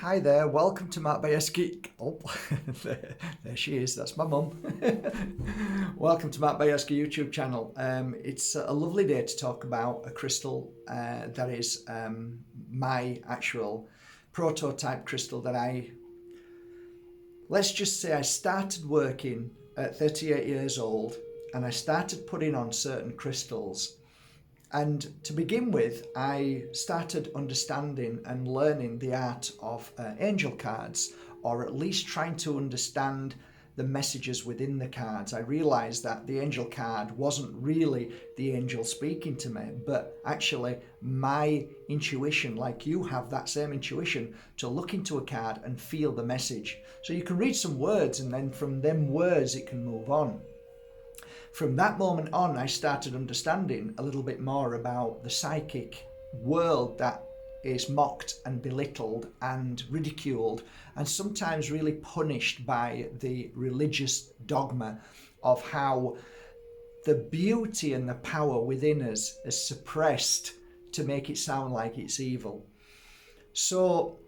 Hi there, welcome to Matt Bajerski. Oh, there she is, that's my mum. Welcome to Matt Bajerski YouTube channel. It's a lovely day to talk about a crystal that is my actual prototype crystal that let's just say I started working at 38 years old and I started putting on certain crystals. And to begin with, I started understanding and learning the art of angel cards, or at least trying to understand the messages within the cards. I realized that the angel card wasn't really the angel speaking to me, but actually my intuition, like you have that same intuition, to look into a card and feel the message. So you can read some words, and then from them words it can move on. From that moment on, I started understanding a little bit more about the psychic world that is mocked and belittled and ridiculed and sometimes really punished by the religious dogma of how the beauty and the power within us is suppressed to make it sound like it's evil. So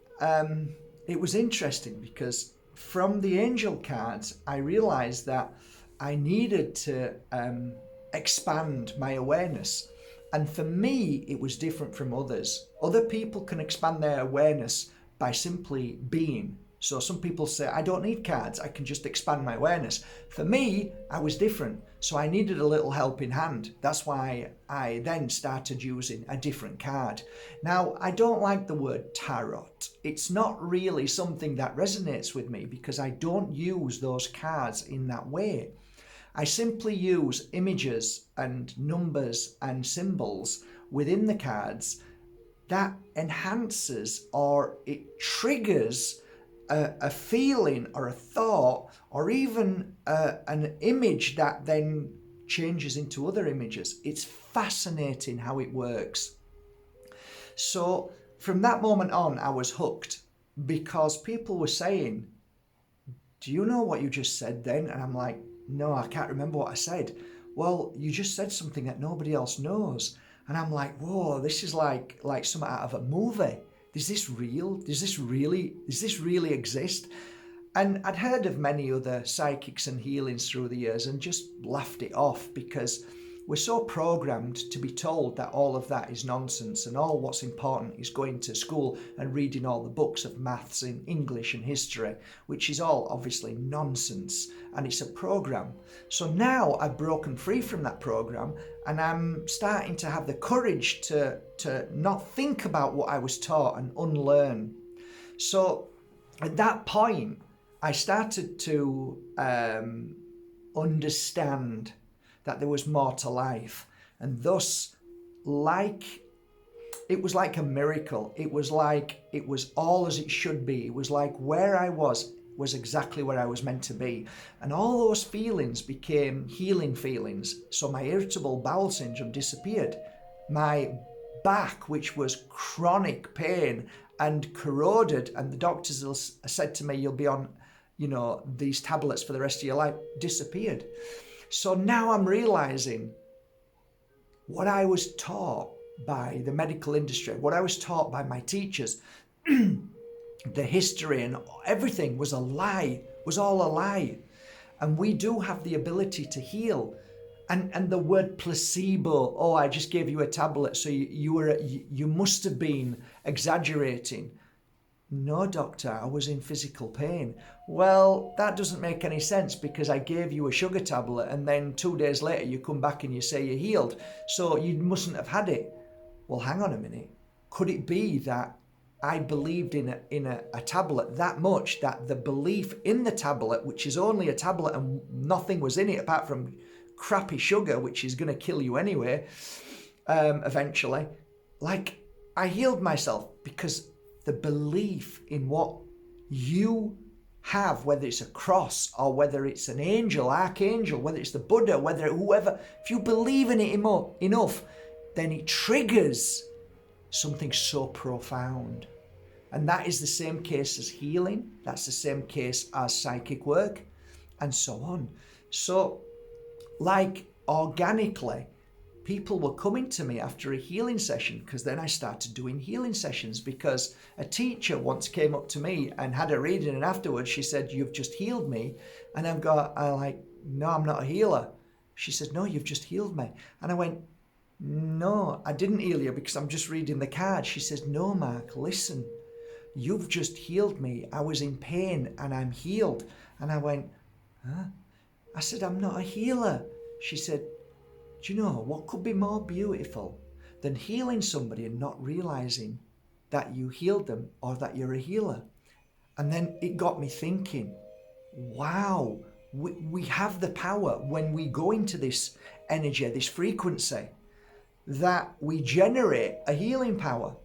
it was interesting because from the angel cards, I realized that I needed to expand my awareness. And for me, it was different from others. Other people can expand their awareness by simply being. So some people say, I don't need cards, I can just expand my awareness. For me, I was different. So I needed a little helping hand. That's why I then started using a different card. Now, I don't like the word tarot. It's not really something that resonates with me because I don't use those cards in that way. I simply use images and numbers and symbols within the cards that enhances or it triggers a feeling or a thought or even an image that then changes into other images. It's fascinating how it works. So from that moment on, I was hooked because people were saying, do you know what you just said then? And I'm like, no, I can't remember what I said. Well, you just said something that nobody else knows. And I'm like, whoa, this is like something out of a movie. Is this real? Does this really exist? And I'd heard of many other psychics and healings through the years and just laughed it off because we're so programmed to be told that all of that is nonsense and all what's important is going to school and reading all the books of maths in English and history, which is all obviously nonsense and it's a program. So now I've broken free from that program and I'm starting to have the courage to not think about what I was taught and unlearn. So at that point, I started to understand that there was more to life, and thus it was like a miracle. It was like it was all as it should be. It was like where I was exactly where I was meant to be, and all those feelings became healing feelings. So my irritable bowel syndrome disappeared. My back, which was chronic pain and corroded, and the doctors said to me, you'll be on these tablets for the rest of your life, disappeared. So now I'm realizing what I was taught by the medical industry, what I was taught by my teachers, the history and everything was a lie, was all a lie. And we do have the ability to heal. And the word placebo, oh, I just gave you a tablet, so you must have been exaggerating. No, doctor, I was in physical pain. Well, that doesn't make any sense because I gave you a sugar tablet and then 2 days later you come back and you say you're healed. So you mustn't have had it. Well, hang on a minute. Could it be that I believed in a tablet that much that the belief in the tablet, which is only a tablet and nothing was in it apart from crappy sugar, which is going to kill you anyway, eventually, like I healed myself because the belief in what you have, whether it's a cross or whether it's an angel, archangel, whether it's the Buddha, whether whoever, if you believe in it enough, then it triggers something so profound. And that is the same case as healing. That's the same case as psychic work and so on. So like organically, people were coming to me after a healing session, because then I started doing healing sessions, because a teacher once came up to me and had a reading, and afterwards she said, "You've just healed me." And I'm like, "No, I'm not a healer." She said, "No, you've just healed me." And I went, "No, I didn't heal you because I'm just reading the card." She says, "No, Mark, listen, you've just healed me. I was in pain and I'm healed." And I went, "Huh?" I said, "I'm not a healer." She said, "Do you know what could be more beautiful than healing somebody and not realizing that you healed them or that you're a healer?" And then it got me thinking, wow, we have the power when we go into this energy, this frequency, that we generate a healing power.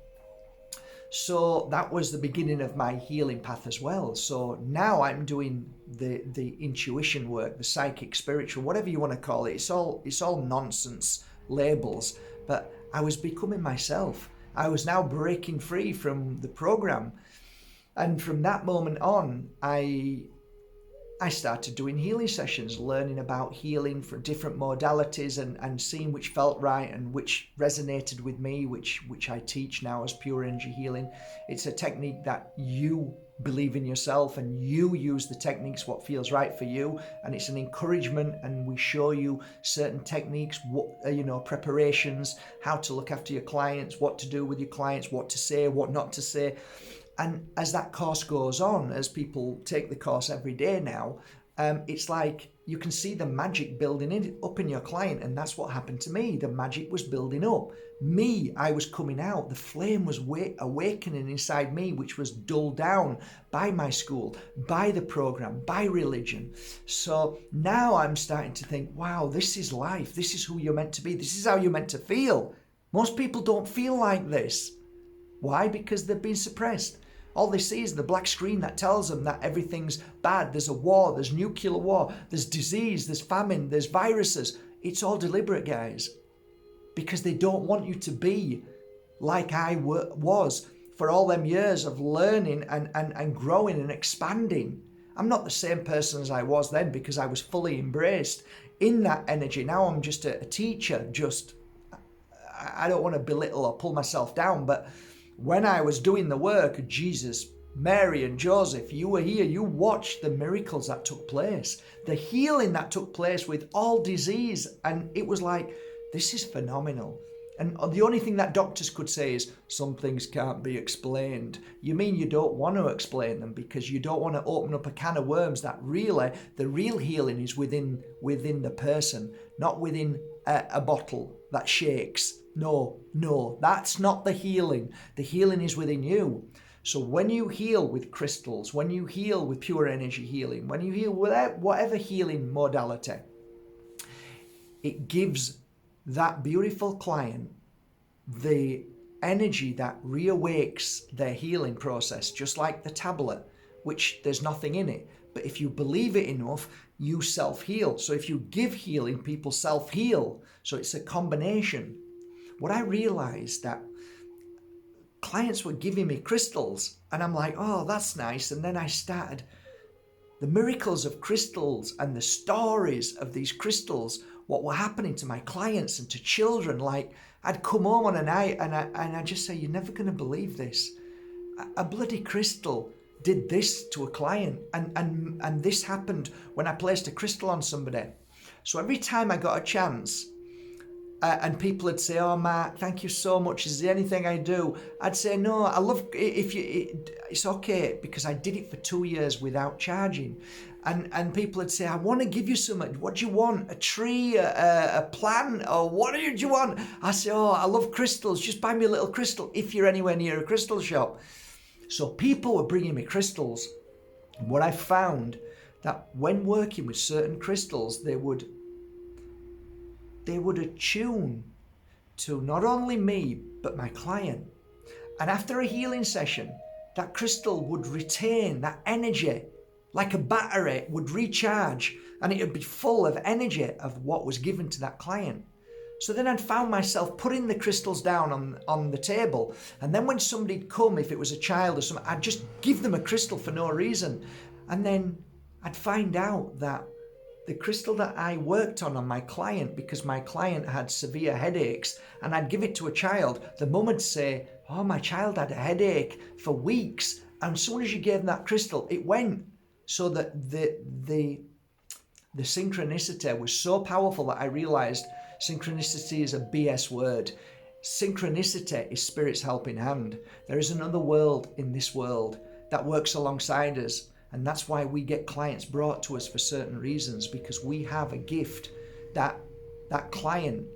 So that was the beginning of my healing path as well. So now I'm doing the intuition work, the psychic, spiritual, whatever you want to call it. It's all nonsense labels. But I was becoming myself. I was now breaking free from the program. And from that moment on, I started doing healing sessions, learning about healing for different modalities, and seeing which felt right and which resonated with me, which I teach now as pure energy healing. It's a technique that you believe in yourself and you use the techniques what feels right for you, and it's an encouragement, and we show you certain techniques, preparations, how to look after your clients, what to do with your clients, what to say, what not to say. And as that course goes on, as people take the course every day now, it's like you can see the magic building up in your client. And that's what happened to me. The magic was building up. I was coming out. The flame was awakening inside me, which was dulled down by my school, by the program, by religion. So now I'm starting to think, wow, this is life. This is who you're meant to be. This is how you're meant to feel. Most people don't feel like this. Why? Because they've been suppressed. All they see is the black screen that tells them that everything's bad. There's a war, there's nuclear war, there's disease, there's famine, there's viruses. It's all deliberate, guys, because they don't want you to be like I was for all them years of learning and growing and expanding. I'm not the same person as I was then, because I was fully embraced in that energy. Now I'm just a teacher. I don't want to belittle or pull myself down, but when I was doing the work of Jesus, Mary and Joseph, you were here, you watched the miracles that took place, the healing that took place with all disease. And it was like, this is phenomenal. And the only thing that doctors could say is, some things can't be explained. You mean you don't want to explain them because you don't want to open up a can of worms that really, the real healing is within the person, not within a bottle that shakes. No, that's not the healing. The healing is within you. So when you heal with crystals, when you heal with pure energy healing, when you heal with whatever healing modality, it gives that beautiful client the energy that reawakes their healing process, just like the tablet, which there's nothing in it. But if you believe it enough, you self-heal. So if you give healing, people self-heal. So it's a combination. What I realized that clients were giving me crystals, and I'm like, oh, that's nice. And then I started the miracles of crystals and the stories of these crystals, what were happening to my clients and to children. Like, I'd come home on a night and I just say, you're never going to believe this. A bloody crystal did this to a client, and this happened when I placed a crystal on somebody. So every time I got a chance, and people would say, oh, Mark, thank you so much. Is there anything I do? I'd say, no, I love, it's okay, because I did it for 2 years without charging. And people would say, I want to give you something. What do you want? A tree, a plant, or what do you want? I say, oh, I love crystals. Just buy me a little crystal if you're anywhere near a crystal shop. So people were bringing me crystals. And what I found, that when working with certain crystals, they would attune to not only me, but my client. And after a healing session, that crystal would retain that energy, like a battery would recharge, and it would be full of energy of what was given to that client. So then I'd found myself putting the crystals down on the table, and then when somebody'd come, if it was a child or something, I'd just give them a crystal for no reason. And then I'd find out that the crystal that I worked on my client, because my client had severe headaches, and I'd give it to a child, the mum would say, oh, my child had a headache for weeks, and as soon as you gave them that crystal, it went. So that the synchronicity was so powerful that I realized synchronicity is a BS word. Synchronicity is Spirit's helping hand. There is another world in this world that works alongside us, and that's why we get clients brought to us for certain reasons, because we have a gift that client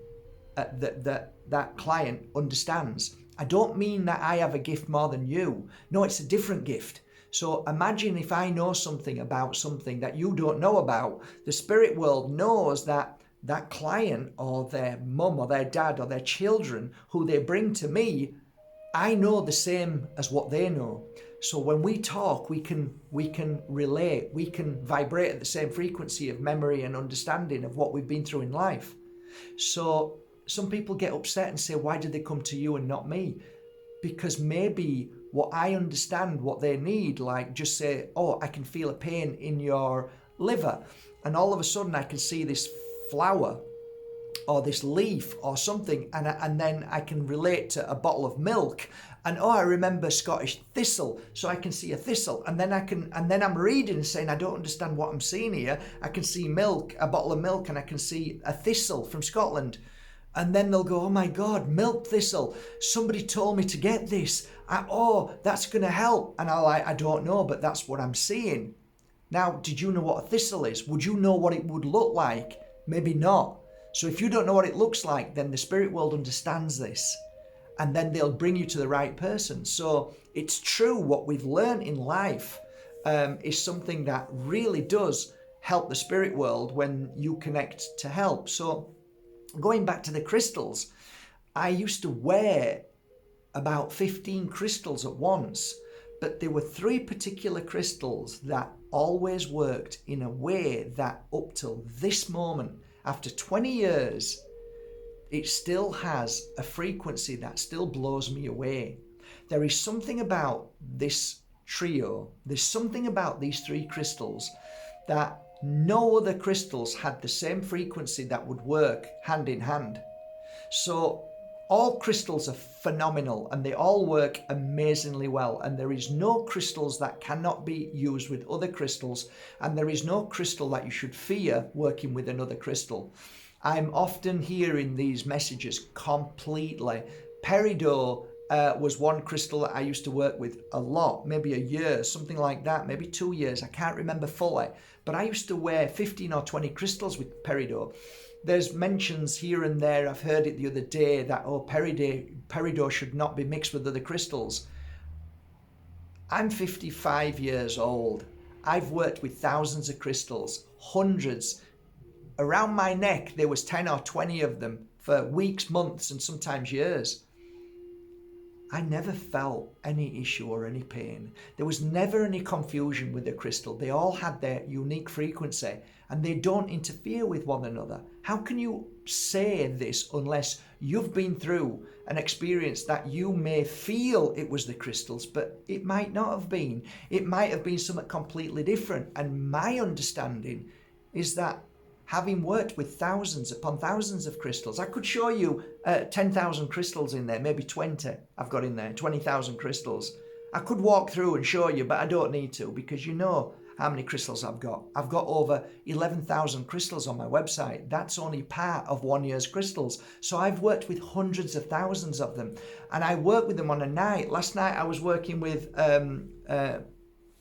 that client understands. I don't mean that I have a gift more than you. No, it's a different gift. So imagine if I know something about something that you don't know about. The spirit world knows that that client or their mum or their dad or their children who they bring to me, I know the same as what they know. So when we talk, we can relate, we can vibrate at the same frequency of memory and understanding of what we've been through in life. So some people get upset and say, why did they come to you and not me? Because maybe what I understand what they need, like just say, oh, I can feel a pain in your liver. And all of a sudden I can see this flower or this leaf or something, and then I can relate to a bottle of milk, and oh, I remember Scottish thistle, so I can see a thistle, and then I'm reading and saying, I don't understand what I'm seeing here. I can see milk, a bottle of milk, and I can see a thistle from Scotland. And then they'll go, oh my God, milk thistle. Somebody told me to get this. Oh, that's going to help. And I don't know, but that's what I'm seeing. Now, did you know what a thistle is? Would you know what it would look like? Maybe not. So if you don't know what it looks like, then the spirit world understands this. And then they'll bring you to the right person. So it's true, what we've learned in life is something that really does help the spirit world when you connect to help. So going back to the crystals, I used to wear about 15 crystals at once, but there were 3 particular crystals that always worked in a way that up till this moment, after 20 years, it still has a frequency that still blows me away. There is something about this trio, there's something about these 3 crystals that no other crystals had the same frequency that would work hand in hand. So all crystals are phenomenal and they all work amazingly well, and there is no crystals that cannot be used with other crystals, and there is no crystal that you should fear working with another crystal. I'm often hearing these messages completely. Peridot was one crystal that I used to work with a lot, maybe a year, something like that, maybe 2 years, I can't remember fully. But I used to wear 15 or 20 crystals with peridot. There's mentions here and there, I've heard it the other day, that, oh, peridot should not be mixed with other crystals. I'm 55 years old. I've worked with thousands of crystals, hundreds. Around my neck, there was 10 or 20 of them for weeks, months, and sometimes years. I never felt any issue or any pain. There was never any confusion with the crystal. They all had their unique frequency and they don't interfere with one another. How can you say this unless you've been through an experience that you may feel it was the crystals, but it might not have been. It might have been something completely different. And my understanding is that having worked with thousands upon thousands of crystals, I could show you 10,000 crystals in there, maybe 20 I've got in there, 20,000 crystals. I could walk through and show you, but I don't need to, because you know how many crystals I've got. I've got over 11,000 crystals on my website. That's only part of 1 year's crystals. So I've worked with hundreds of thousands of them, and I work with them on a night. Last night I was working with,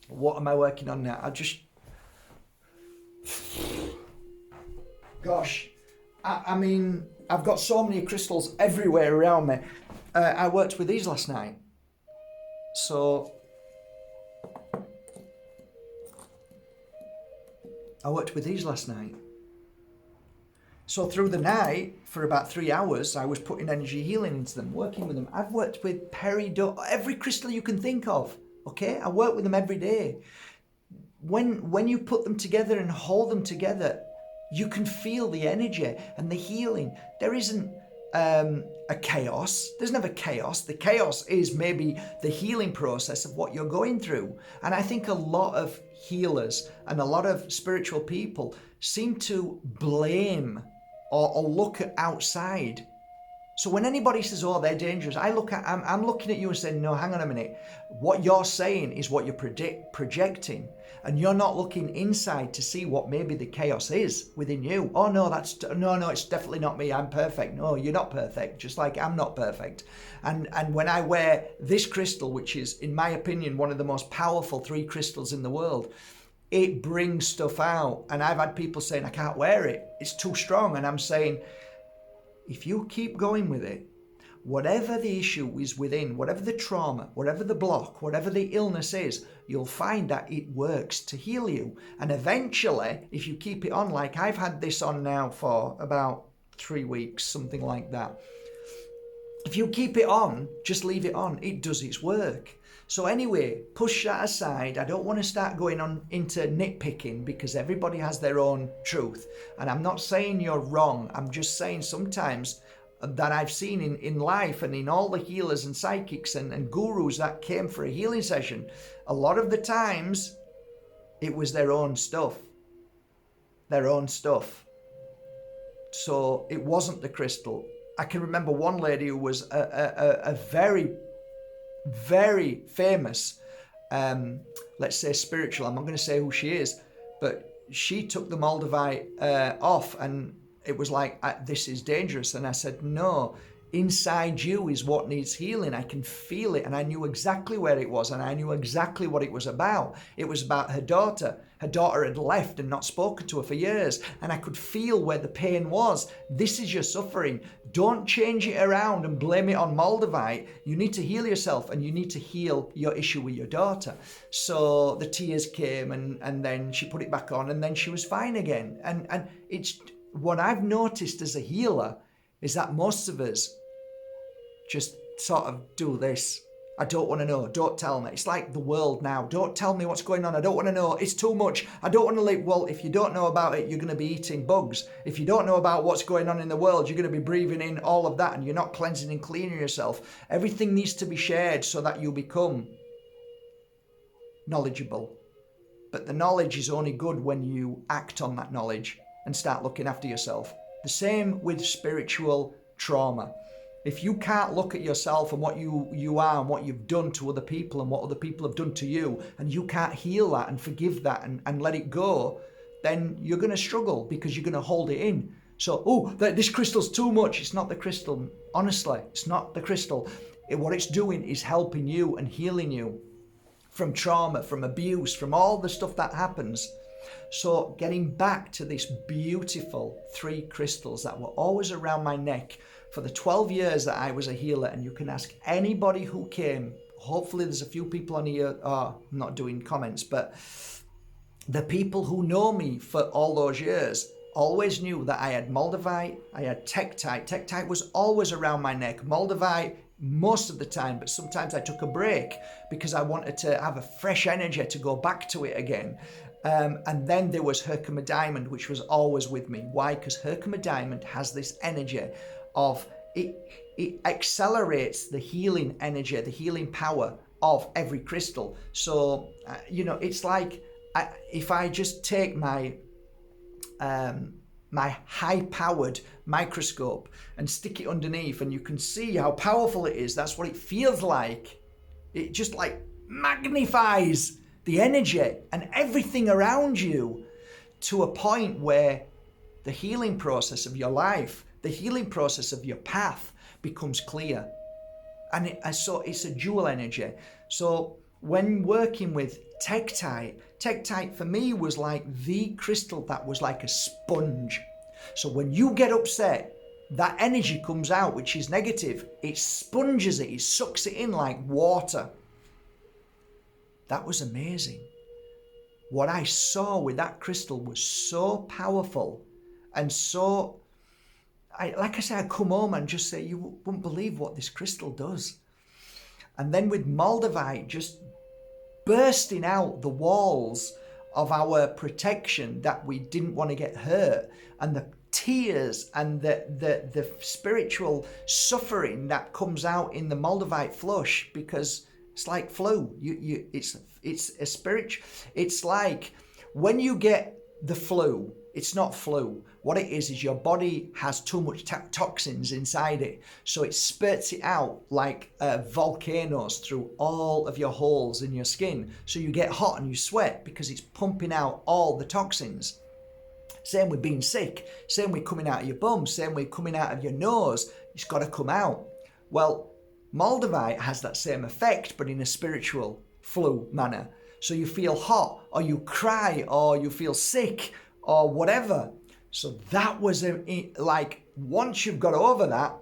what am I working on now? Gosh, I mean, I've got so many crystals everywhere around me. I worked with these last night. So, So through the night, for about 3 hours, I was putting energy healing into them, working with them. I've worked with peridot, every crystal you can think of, okay? I work with them every day. When you put them together and hold them together, you can feel the energy and the healing. There isn't a chaos. There's never chaos. The chaos is maybe the healing process of what you're going through. And I think a lot of healers and a lot of spiritual people seem to blame or look at outside. So when anybody says, oh, they're dangerous, I'm looking at you and saying, no, hang on a minute. What you're saying is what you're projecting. And you're not looking inside to see what maybe the chaos is within you. Oh, no, no, it's definitely not me. I'm perfect. No, you're not perfect, just like I'm not perfect. And when I wear this crystal, which is, in my opinion, one of the most powerful 3 crystals in the world, it brings stuff out. And I've had people saying, I can't wear it. It's too strong. And I'm saying, if you keep going with it, whatever the issue is within, whatever the trauma, whatever the block, whatever the illness is, you'll find that it works to heal you. And eventually, if you keep it on, like I've had this on now for about 3 weeks, something like that. If you keep it on, just leave it on, it does its work. So anyway, push that aside. I don't want to start going on into nitpicking because everybody has their own truth. And I'm not saying you're wrong. I'm just saying sometimes that I've seen in life and in all the healers and psychics and gurus that came for a healing session, a lot of the times it was their own stuff. Their own stuff. So it wasn't the crystal. I can remember one lady who was a very, very famous, let's say spiritual. I'm not going to say who she is, but she took the Moldavite off and it was like, this is dangerous. And I said, no, inside you is what needs healing. I can feel it. And I knew exactly where it was. And I knew exactly what it was about. It was about her daughter. Her daughter had left and not spoken to her for years. And I could feel where the pain was. This is your suffering. Don't change it around and blame it on Moldavite. You need to heal yourself and you need to heal your issue with your daughter. So the tears came and then she put it back on and then she was fine again. And it's what I've noticed as a healer is that most of us just sort of do this. I don't want to know. Don't tell me. It's like the world now. Don't tell me what's going on. I don't want to know. It's too much. I don't want to live. Well, if you don't know about it, you're going to be eating bugs. If you don't know about what's going on in the world, you're going to be breathing in all of that and you're not cleansing and cleaning yourself. Everything needs to be shared so that you become knowledgeable. But the knowledge is only good when you act on that knowledge and start looking after yourself. The same with spiritual trauma. If you can't look at yourself and what you are and what you've done to other people and what other people have done to you, and you can't heal that and forgive that and let it go, then you're going to struggle because you're going to hold it in. So, this crystal's too much. It's not the crystal. Honestly, it's not the crystal. What it's doing is helping you and healing you from trauma, from abuse, from all the stuff that happens. So getting back to this beautiful 3 crystals that were always around my neck for the 12 years that I was a healer, and you can ask anybody who came. Hopefully there's a few people on here, I'm not doing comments, but the people who know me for all those years always knew that I had Moldavite, I had Tektite. Tektite was always around my neck. Moldavite most of the time, but sometimes I took a break because I wanted to have a fresh energy to go back to it again. And then there was Herkimer Diamond, which was always with me. Why? Because Herkimer Diamond has this energy of it accelerates the healing energy, the healing power of every crystal. So it's like if I just take my high-powered microscope and stick it underneath, and you can see how powerful it is. That's what it feels like. It just like magnifies the energy and everything around you to a point where the healing process of your life, the healing process of your path becomes clear. And so it's a dual energy. So when working with Tektite for me was like the crystal that was like a sponge. So when you get upset, that energy comes out, which is negative. It sponges it, it sucks it in like water. That was amazing. What I saw with that crystal was so powerful and so, like I said, I'd come home and just say, you wouldn't believe what this crystal does. And then with Moldavite, just bursting out the walls of our protection that we didn't want to get hurt, and tears and the spiritual suffering that comes out in the Moldavite flush, because it's like flu. It's a spiritual. It's like when you get the flu. It's not flu. What it is your body has too much toxins inside it, so it spurts it out like volcanoes through all of your holes in your skin. So you get hot and you sweat because it's pumping out all the toxins. Same with being sick. Same with coming out of your bum. Same with coming out of your nose. It's got to come out. Well, Moldavite has that same effect, but in a spiritual flu manner. So you feel hot, or you cry, or you feel sick, or whatever. So that was like, once you've got over that,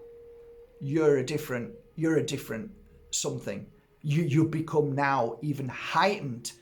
you're a different something. You become now even heightened,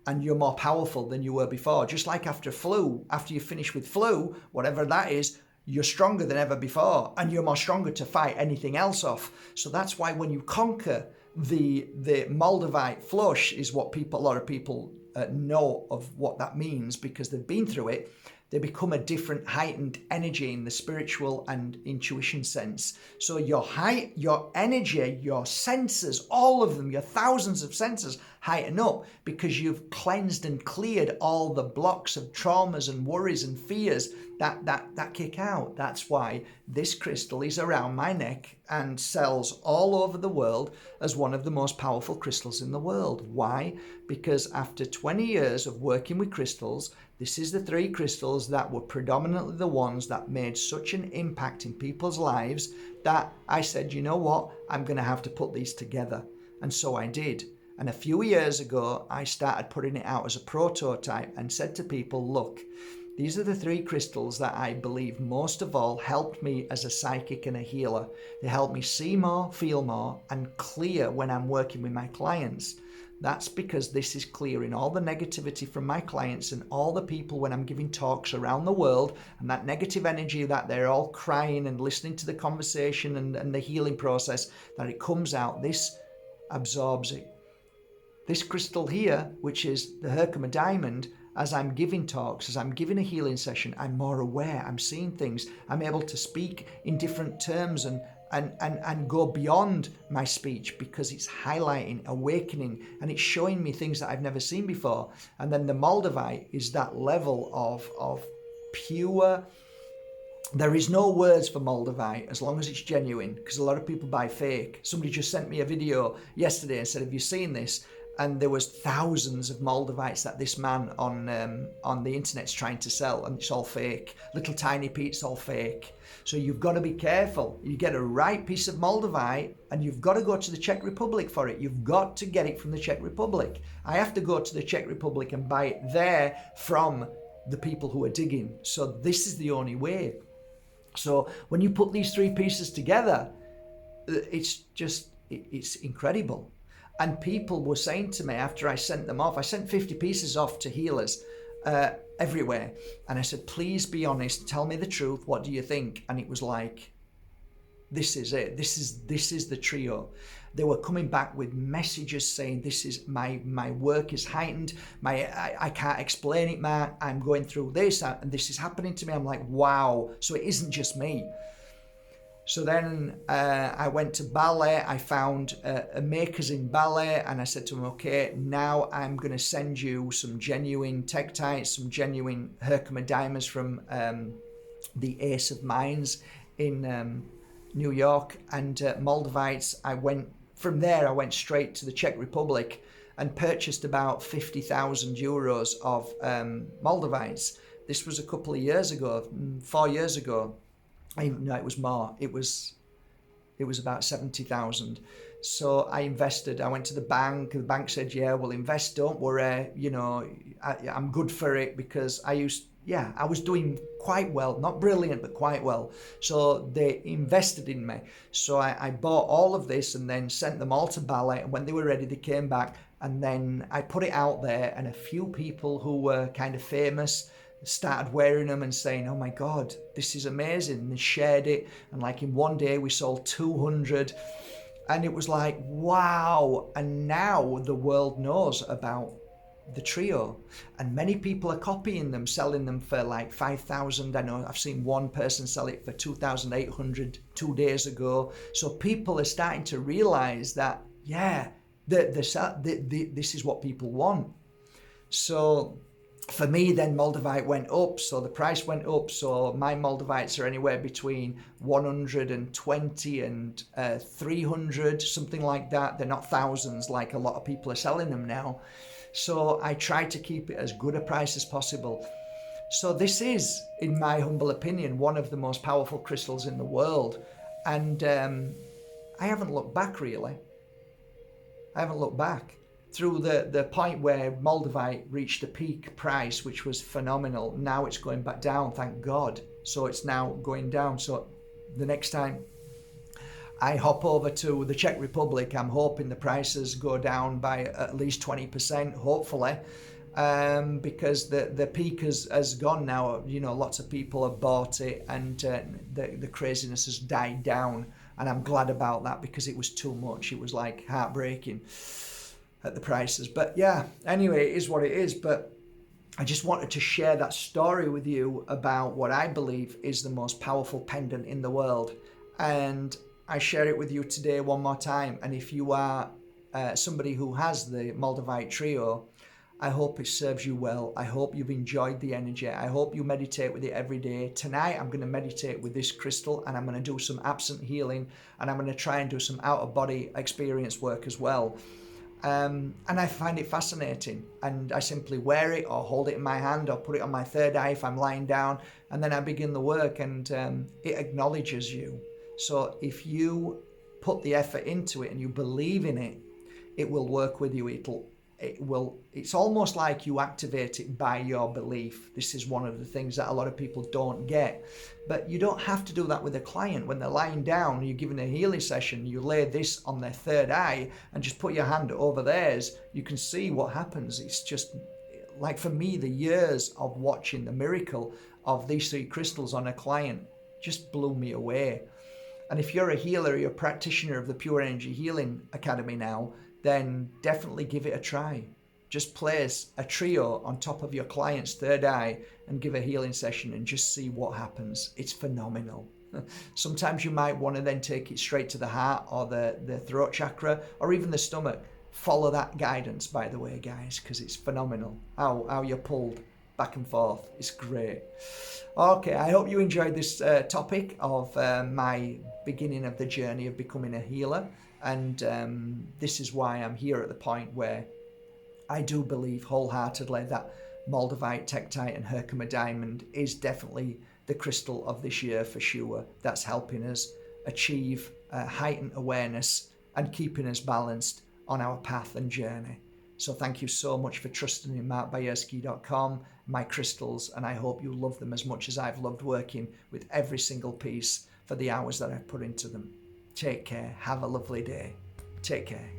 and you're more powerful than you were before. Just like after flu, after you finish with flu, whatever that is, you're stronger than ever before, and you're more stronger to fight anything else off. So that's why when you conquer the Moldavite flush, is what a lot of people know of what that means, because they've been through it. They become a different heightened energy in the spiritual and intuition sense. So your energy, your senses, all of them, your thousands of senses heighten up, because you've cleansed and cleared all the blocks of traumas and worries and fears that kick out. That's why this crystal is around my neck and sells all over the world as one of the most powerful crystals in the world. Why? Because after 20 years of working with crystals, this is the 3 crystals that were predominantly the ones that made such an impact in people's lives that I said, you know what, I'm going to have to put these together. And so I did. And a few years ago, I started putting it out as a prototype and said to people, look, these are the 3 crystals that I believe most of all helped me as a psychic and a healer. They help me see more, feel more, and clear when I'm working with my clients. That's because this is clearing all the negativity from my clients and all the people when I'm giving talks around the world, and that negative energy that they're all crying and listening to the conversation and the healing process, that it comes out. This absorbs it. This crystal here, which is the Herkimer diamond, as I'm giving talks, as I'm giving a healing session, I'm more aware, I'm seeing things, I'm able to speak in different terms and go beyond my speech, because it's highlighting, awakening, and it's showing me things that I've never seen before. And then the Moldavite is that level of pure. There is no words for Moldavite as long as it's genuine, because a lot of people buy fake. Somebody just sent me a video yesterday and said, have you seen this? And there was thousands of Moldavites that this man on the internet's trying to sell, and it's all fake. Little tiny Pete's all fake. So you've got to be careful. You get a right piece of Moldavite, and you've got to go to the Czech Republic for it. You've got to get it from the Czech Republic. I have to go to the Czech Republic and buy it there from the people who are digging. So this is the only way. So when you put these 3 pieces together, it's incredible. And people were saying to me after I sent them off, I sent 50 pieces off to healers everywhere. And I said, please be honest, tell me the truth. What do you think? And it was like, this is it. This is the trio. They were coming back with messages saying, this is my work is heightened. I can't explain it, Mark. I'm going through this and this is happening to me. I'm like, wow. So it isn't just me. So then I went to ballet. I found makers in ballet, and I said to them, okay, now I'm going to send you some genuine tektites, some genuine Herkimer diamonds from the Ace of Mines in New York, and Moldavites. From there, I went straight to the Czech Republic and purchased about 50,000 euros of Moldavites. This was a couple of years ago, 4 years ago. No, it was more. It was about 70,000. So I invested. I went to the bank. The bank said, "Yeah, we'll invest. Don't worry. You know, I'm good for it," because I was doing quite well. Not brilliant, but quite well. So they invested in me. So I bought all of this and then sent them all to ballet. And when they were ready, they came back. And then I put it out there, and a few people who were kind of famous started wearing them and saying, oh my God, this is amazing. And they shared it. And like in one day we sold 200, and it was like, wow. And now the world knows about the trio, and many people are copying them, selling them for like 5,000. I know I've seen one person sell it for 2,800 2 days ago. So people are starting to realize that, yeah, this is what people want. So for me, then Moldavite went up, so the price went up. So my Moldavites are anywhere between 120 and 300, something like that. They're not thousands like a lot of people are selling them now. So I try to keep it as good a price as possible. So this is, in my humble opinion, one of the most powerful crystals in the world. And I haven't looked back, really. I haven't looked back. Through the point where Moldavite reached a peak price, which was phenomenal. Now it's going back down, thank God. So it's now going down. So the next time I hop over to the Czech Republic, I'm hoping the prices go down by at least 20%, hopefully, because the peak has gone now. You know, lots of people have bought it, and the craziness has died down. And I'm glad about that, because it was too much. It was like heartbreaking at the prices. But yeah, anyway, it is what it is. But I just wanted to share that story with you about what I believe is the most powerful pendant in the world. And I share it with you today one more time. And if you are somebody who has the Moldavite trio, I hope it serves you well. I hope you've enjoyed the energy. I hope you meditate with it every day. Tonight, I'm going to meditate with this crystal, and I'm going to do some absent healing, and I'm going to try and do some out-of-body experience work as well. And I find it fascinating, and I simply wear it or hold it in my hand or put it on my third eye if I'm lying down, and then I begin the work, and it acknowledges you. So if you put the effort into it and you believe in it, it will work with you. It's almost like you activate it by your belief. This is one of the things that a lot of people don't get. But you don't have to do that with a client. When they're lying down, you're giving a healing session, you lay this on their third eye and just put your hand over theirs. You can see what happens. It's just like, for me, the years of watching the miracle of these three crystals on a client just blew me away. And if you're a healer, you're a practitioner of the Pure Energy Healing Academy now, then definitely give it a try. Just place a trio on top of your client's third eye and give a healing session and just see what happens. It's phenomenal. Sometimes you might want to then take it straight to the heart or the throat chakra or even the stomach. Follow that guidance, by the way, guys, because it's phenomenal how you're pulled back and forth. It's great. Okay, I hope you enjoyed this topic of my beginning of the journey of becoming a healer. And this is why I'm here at the point where I do believe wholeheartedly that Moldavite, Tektite and Herkimer Diamond is definitely the crystal of this year for sure. That's helping us achieve heightened awareness and keeping us balanced on our path and journey. So thank you so much for trusting in markbajerski.com, my crystals, and I hope you love them as much as I've loved working with every single piece for the hours that I've put into them. Take care. Have a lovely day. Take care.